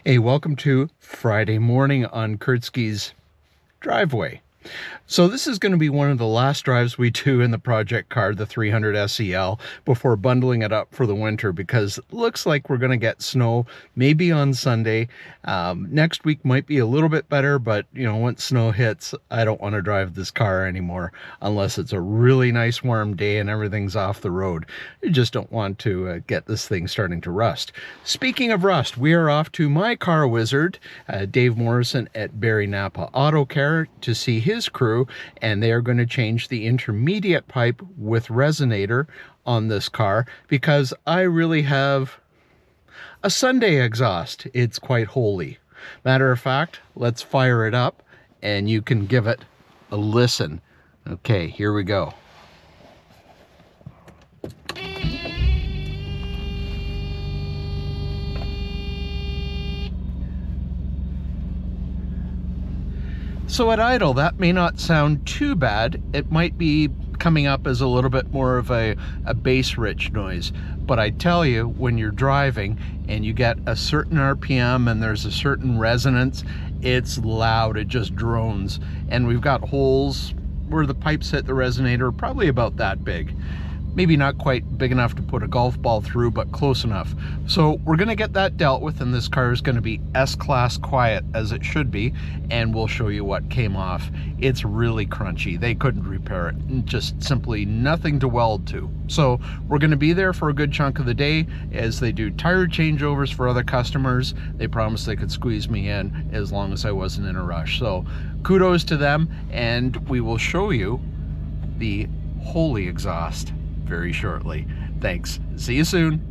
Hey, welcome to Friday morning on Kurtzky's driveway. So this is going to be one of the last drives we do in the project car, the 300 SEL, before bundling it up for the winter, because it looks like we're going to get snow maybe on Sunday. Next week might be a little bit better, but once snow hits, I don't want to drive this car anymore unless it's a really nice warm day and everything's off the road. You just don't want to get this thing starting to rust. Speaking of rust, we are off to my car wizard, Dave Morrison at Barry Napa Auto Care, to see his crew, and they are going to change the intermediate pipe with resonator on this car because I really have a Sunday exhaust. It's quite holy. Matter of fact, let's fire it up and you can give it a listen. Okay, here we go. So at idle, that may not sound too bad. It might be coming up as a little bit more of a bass-rich noise. But I tell you, when you're driving and you get a certain RPM and there's a certain resonance, it's loud, it just drones. And we've got holes where the pipes hit the resonator, probably about that big. Maybe not quite big enough to put a golf ball through, but close enough. So we're gonna get that dealt with, and this car is gonna be S-Class quiet as it should be, and we'll show you what came off. It's really crunchy. They couldn't repair it. Just simply nothing to weld to. So we're gonna be there for a good chunk of the day as they do tire changeovers for other customers. They promised they could squeeze me in as long as I wasn't in a rush. So kudos to them, and we will show you the holy exhaust very shortly. Thanks. See you soon.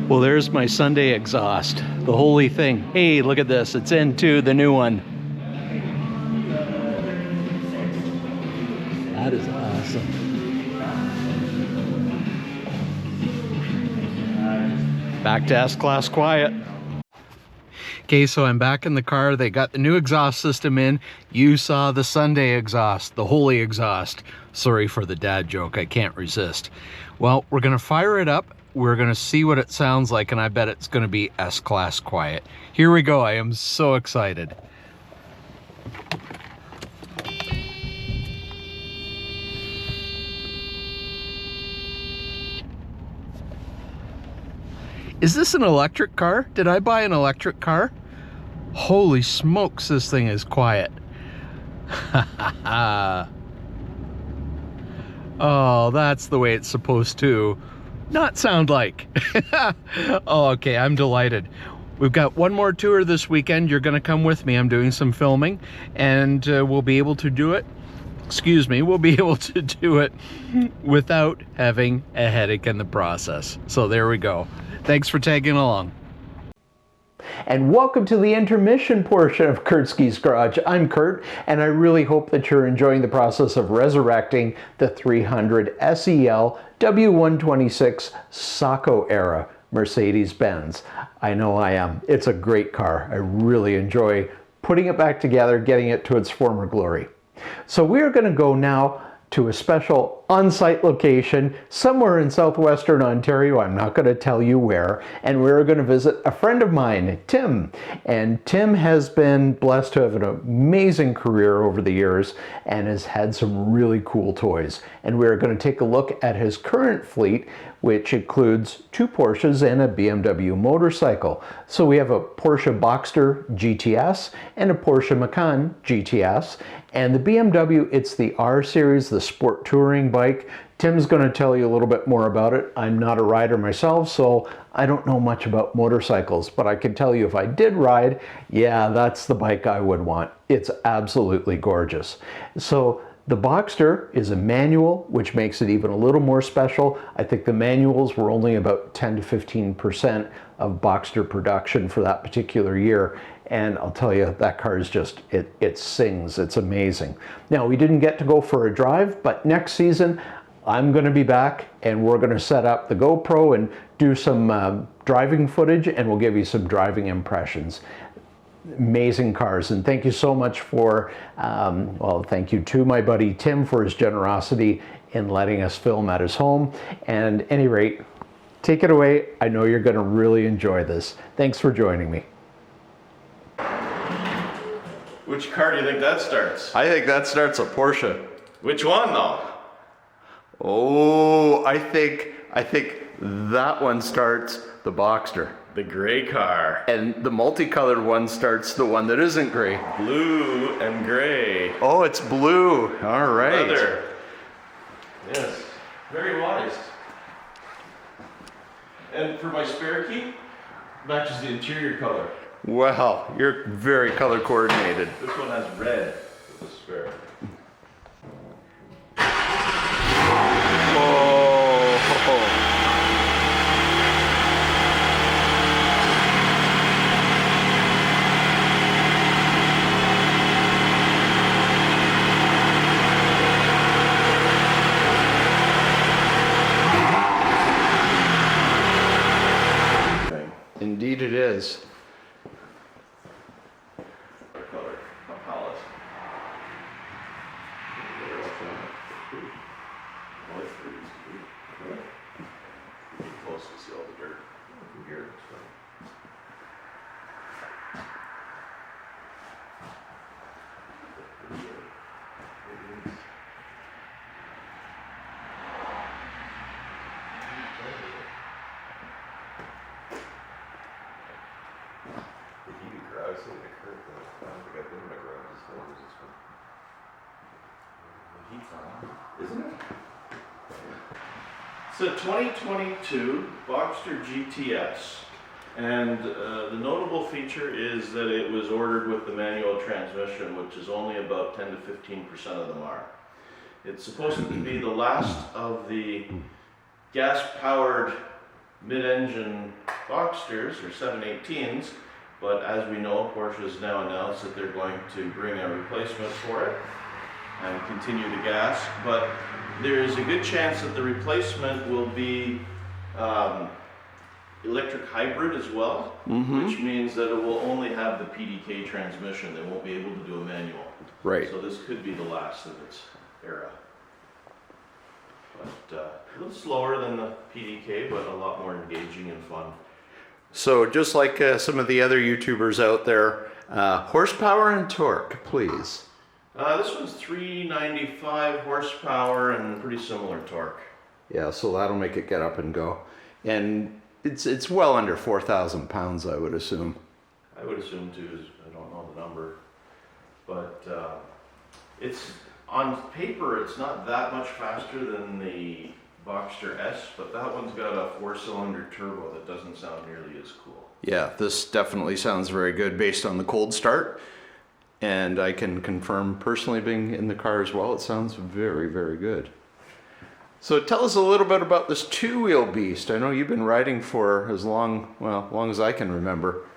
Well, there's my Sunday exhaust, the holy thing. Hey, look at this. It's in too, the new one. That is awesome. Back to S-Class quiet. Okay, so I'm back in the car. They got the new exhaust system in. You saw the Sunday exhaust, the holy exhaust. Sorry for the dad joke, I can't resist. Well, we're gonna fire it up. We're gonna see what it sounds like, and I bet it's gonna be S-Class quiet. Here we go, I am so excited. Is this an electric car? Did I buy an electric car? Holy smokes, this thing is quiet. Oh, that's the way it's supposed to not sound like. Oh, okay, I'm delighted. We've got one more tour this weekend. You're gonna come with me. I'm doing some filming, and we'll be able to do it. Excuse me, we'll be able to do it without having a headache in the process. So there we go. Thanks for tagging along. And welcome to the intermission portion of Kurtzky's Garage. I'm Kurt, and I really hope that you're enjoying the process of resurrecting the 300 SEL W126 Sacco era Mercedes-Benz. I know I am. It's a great car. I really enjoy putting it back together, getting it to its former glory. So we are going to go now to a special on-site location somewhere in southwestern Ontario. I'm not going to tell you where. And we're going to visit a friend of mine, Tim. And Tim has been blessed to have an amazing career over the years and has had some really cool toys. And we're going to take a look at his current fleet, which includes 2 Porsches and a BMW motorcycle. So we have a Porsche Boxster GTS and a Porsche Macan GTS. And the BMW, it's the R series, the sport touring bike. Tim's going to tell you a little bit more about it. I'm not a rider myself, so I don't know much about motorcycles, but I can tell you if I did ride, yeah, that's the bike I would want. It's absolutely gorgeous. So the Boxster is a manual, which makes it even a little more special. I think the manuals were only about 10 to 15% of Boxster production for that particular year. And I'll tell you, that car is just, it sings, it's amazing. Now, we didn't get to go for a drive, but next season, I'm going to be back and we're going to set up the GoPro and do some driving footage, and we'll give you some driving impressions. amazing cars. And thank you so much for, well, thank you to my buddy Tim for his generosity in letting us film at his home. And at any rate, take it away. I know you're going to really enjoy this. Thanks for joining me. Which car do you think that starts? I think that starts a Porsche. Which one though? Oh, I think that one starts the Boxster. The gray car. And the multicolored one starts the one that isn't gray. Blue and gray. Oh, it's blue. All right. Leather. Yes. Very wise. And for my spare key, matches the interior color. Wow, you're very color coordinated. This one has red for the spare. Indeed it is. Color, a palette. Close to see all the dirt from here. The heated garage is in the current, I don't think I've been in my garage as long as this one. The heat's on, isn't it? It's a 2022 Boxster GTS, and the notable feature is that it was ordered with the manual transmission, which is only about 10 to 15% of them are. It's supposed to be the last of the gas-powered mid-engine Boxsters, or 718s, but as we know, Porsche has now announced that they're going to bring a replacement for it and continue the gas, but there is a good chance that the replacement will be electric hybrid as well, which means that it will only have the PDK transmission. They won't be able to do a manual. Right. So this could be the last of its era. But a little slower than the PDK, but a lot more engaging and fun. So just like some of the other YouTubers out there, horsepower and torque, please. This one's 395 horsepower and pretty similar torque. Yeah, so that'll make it get up and go. And it's well under 4,000 pounds, I would assume. I would assume too, I don't know the number. But it's, on paper, it's not that much faster than the Boxster S, but that one's got a 4-cylinder turbo that doesn't sound nearly as cool. Yeah, this definitely sounds very good based on the cold start. And I can confirm, personally being in the car as well, it sounds very, very good. So tell us a little bit about this two-wheel beast. I know you've been riding for as long, well, long as I can remember.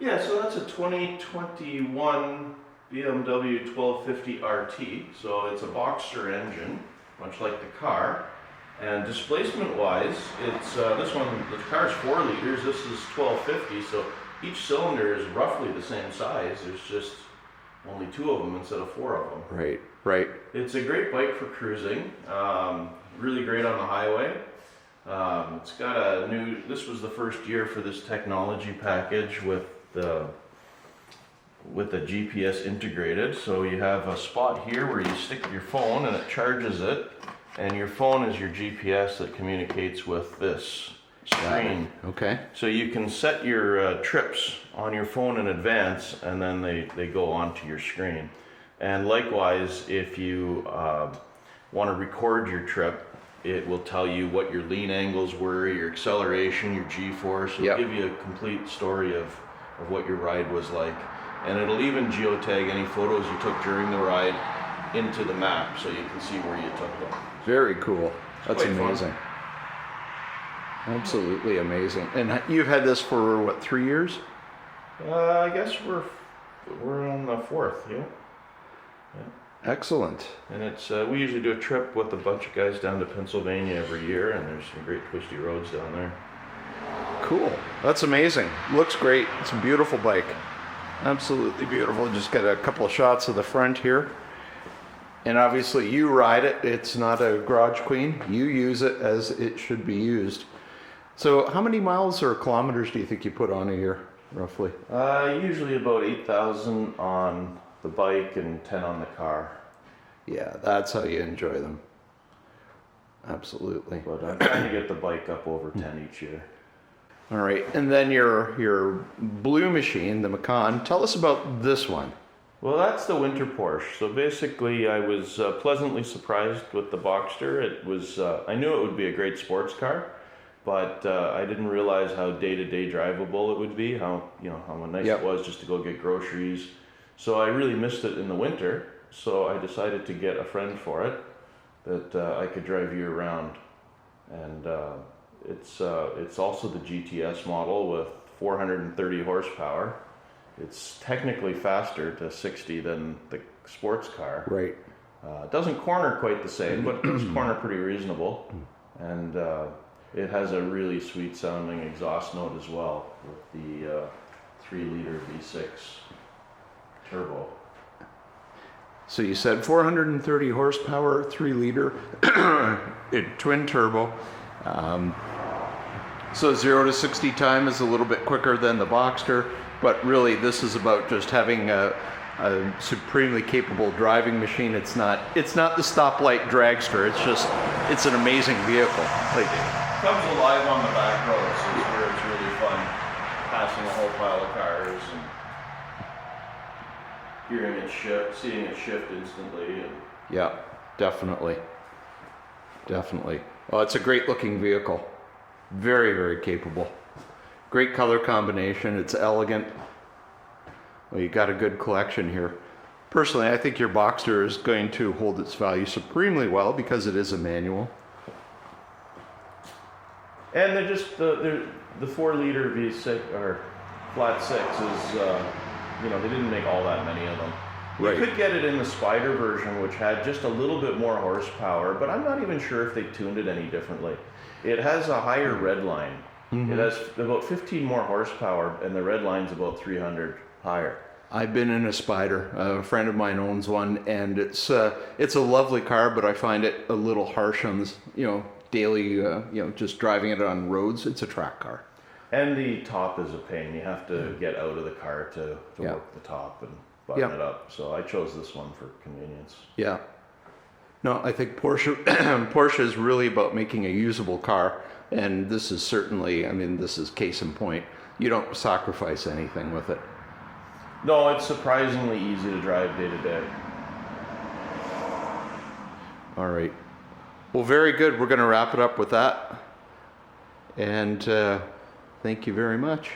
Yeah, so that's a 2021 BMW 1250 RT. So it's a Boxster engine, much like the car. And displacement-wise, it's this one, the car's 4 liters, this is 1250, so each cylinder is roughly the same size. There's just only 2 of them instead of 4 of them. Right, right. It's a great bike for cruising. Really great on the highway. It's got a new, this was the first year for this technology package with the GPS integrated. So you have a spot here where you stick your phone and it charges it. And your phone is your GPS that communicates with this screen. Okay. So you can set your trips on your phone in advance, and then they go onto your screen. And likewise, if you want to record your trip, it will tell you what your lean angles were, your acceleration, your G-force. It'll give you a complete story of what your ride was like. And it'll even geotag any photos you took during the ride into the map, so you can see where you took them. Very cool. That's amazing. Absolutely amazing. And you've had this for what, 3 years? I guess we're on the 4th, yeah. Excellent. And it's we usually do a trip with a bunch of guys down to Pennsylvania every year, and there's some great twisty roads down there. cool. That's amazing. Looks great. It's a beautiful bike. Absolutely beautiful. Just got a couple of shots of the front here. And obviously you ride it. It's not a garage queen. You use it as it should be used. So how many miles or kilometers do you think you put on a year, roughly? Usually about 8,000 on the bike and 10 on the car. Yeah, that's how you enjoy them. Absolutely. But I'm trying to get the bike up over 10 each year. All right, and then your blue machine, the Macan. Tell us about this one. Well, that's the winter Porsche. So basically, I was pleasantly surprised with the Boxster. It was I knew it would be a great sports car, but I didn't realize how day-to-day drivable it would be. How nice it was just to go get groceries. So I really missed it in the winter. So I decided to get a friend for it that I could drive year-round, and it's also the GTS model with 430 horsepower. It's technically faster to 60 than the sports car. Right. It doesn't corner quite the same, but it does corner pretty reasonable. And it has a really sweet sounding exhaust note as well with the 3-liter V6 turbo. So you said 430 horsepower, 3-liter, twin turbo. So 0 to 60 time is a little bit quicker than the Boxster, but really this is about just having a supremely capable driving machine. It's not the stoplight dragster. It's an amazing vehicle. Like, it comes alive on the back roads, is where it's really fun, passing a whole pile of cars and hearing it shift, seeing it shift instantly. And yeah, definitely. Well, it's a great looking vehicle. Very, very capable. Great color combination. It's elegant. Well, you got a good collection here. Personally, I think your Boxster is going to hold its value supremely well because it is a manual. And they're just the 4-liter V6 or flat 6 is they didn't make all that many of them. Right. You could get it in the Spider version, which had just a little bit more horsepower, but I'm not even sure if they tuned it any differently. It has a higher red line. Mm-hmm. It has about 15 more horsepower, and the red line's about 300 higher. I've been in a Spider. A friend of mine owns one, and it's a lovely car, but I find it a little harsh on this, daily, just driving it on roads. It's a track car. And the top is a pain. You have to get out of the car to work the top and button it up. So I chose this one for convenience. Yeah. No, I think Porsche is really about making a usable car, and this is certainly, this is case in point. You don't sacrifice anything with it. No, it's surprisingly easy to drive day to day. All right. Well, very good. We're going to wrap it up with that. And thank you very much.